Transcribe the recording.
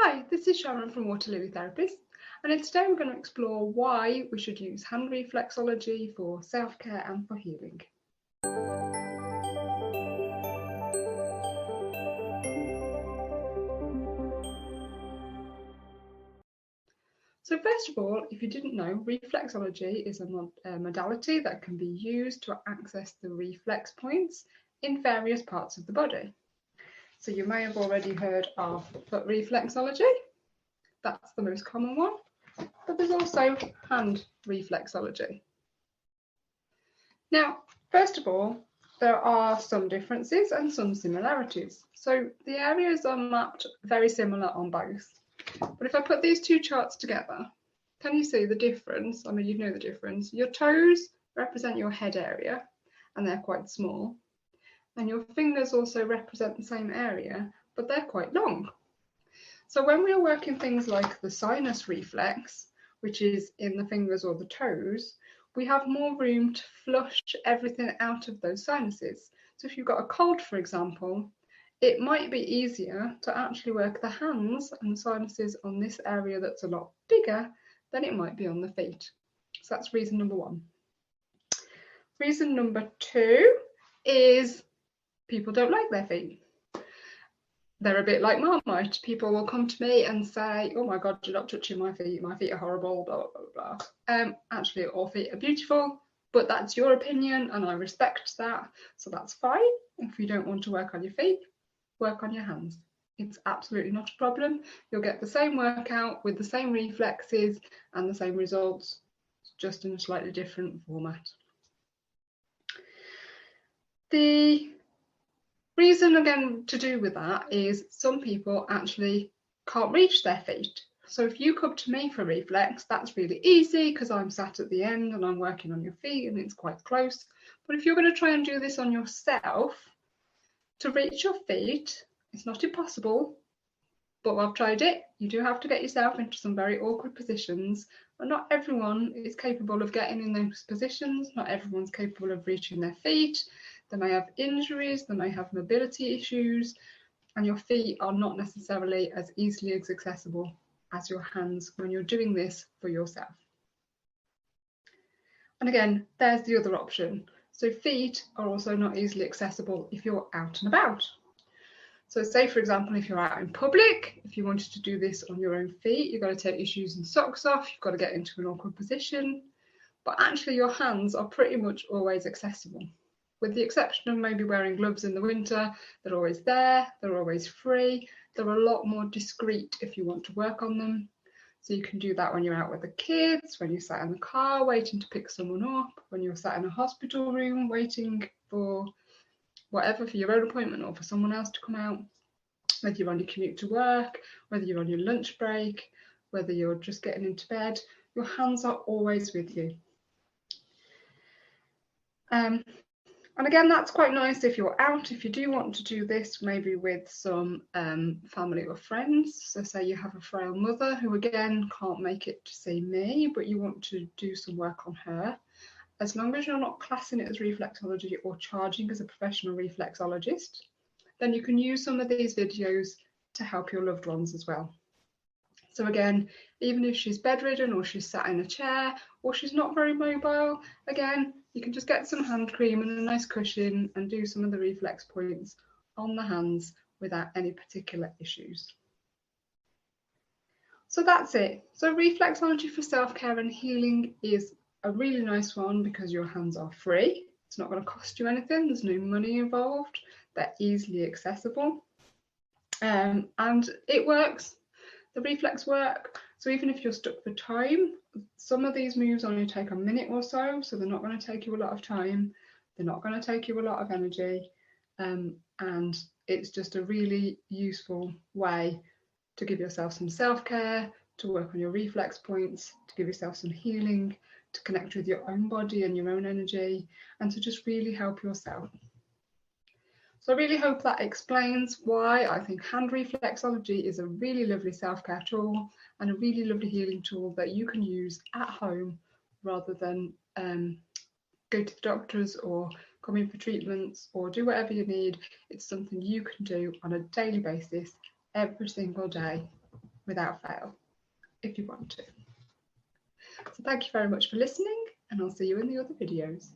Hi, this is Sharon from Water Lily Therapists, and today we're going to explore why we should use hand reflexology for self-care and for healing. So first of all, if you didn't know, reflexology is a modality that can be used to access the reflex points in various parts of the body. So you may have already heard of foot reflexology. That's the most common one, but there's also hand reflexology. Now, first of all, there are some differences and some similarities. So the areas are mapped very similar on both. But if I put these two charts together, can you see the difference? I mean, you know the difference. Your toes represent your head area, and they're quite small. And your fingers also represent the same area, but they're quite long. So when we are working things like the sinus reflex, which is in the fingers or the toes, we have more room to flush everything out of those sinuses. So if you've got a cold, for example, it might be easier to actually work the hands and the sinuses on this area that's a lot bigger than it might be on the feet. So that's reason number one. Reason number two is people don't like their feet. They're a bit like Marmite. People will come to me and say, oh my God, you're not touching my feet are horrible, blah, blah, blah. Actually, all feet are beautiful, but that's your opinion and I respect that. So that's fine. If you don't want to work on your feet, work on your hands. It's absolutely not a problem. You'll get the same workout with the same reflexes and the same results, just in a slightly different format. The reason again to do with that is some people actually can't reach their feet. So if you come to me for reflex, that's really easy because I'm sat at the end and I'm working on your feet and it's quite close. But if you're going to try and do this on yourself, to reach your feet, it's not impossible, but I've tried it. You do have to get yourself into some very awkward positions, and not everyone is capable of getting in those positions. Not everyone's capable of reaching their feet. They may have injuries, they may have mobility issues, and your feet are not necessarily as easily as accessible as your hands when you're doing this for yourself. And again, there's the other option. So feet are also not easily accessible if you're out and about. So say, for example, if you're out in public, if you wanted to do this on your own feet, you've got to take your shoes and socks off, you've got to get into an awkward position. But actually your hands are pretty much always accessible. With the exception of maybe wearing gloves in the winter, they're always there, they're always free. They're a lot more discreet if you want to work on them. So you can do that when you're out with the kids, when you're sat in the car waiting to pick someone up, when you're sat in a hospital room waiting for whatever, for your own appointment or for someone else to come out, whether you're on your commute to work, whether you're on your lunch break, whether you're just getting into bed, your hands are always with you. And again, that's quite nice if you're out, if you do want to do this maybe with some family or friends. So say you have a frail mother who again can't make it to see me, but you want to do some work on her. As long as you're not classing it as reflexology or charging as a professional reflexologist, then you can use some of these videos to help your loved ones as well. So again, even if she's bedridden or she's sat in a chair or she's not very mobile, again, you can just get some hand cream and a nice cushion and do some of the reflex points on the hands without any particular issues. So that's it. So reflexology for self-care and healing is a really nice one because your hands are free. It's not going to cost you anything. There's no money involved. They're easily accessible. And it works. The reflex work. So even if you're stuck for time, some of these moves only take a minute or so. So they're not going to take you a lot of time. They're not going to take you a lot of energy. And it's just a really useful way to give yourself some self-care, to work on your reflex points, to give yourself some healing, to connect with your own body and your own energy, and to just really help yourself. So I really hope that explains why I think hand reflexology is a really lovely self-care tool and a really lovely healing tool that you can use at home rather than go to the doctors or come in for treatments or do whatever you need. It's something you can do on a daily basis every single day. without fail if you want to. So thank you very much for listening, and I'll see you in the other videos.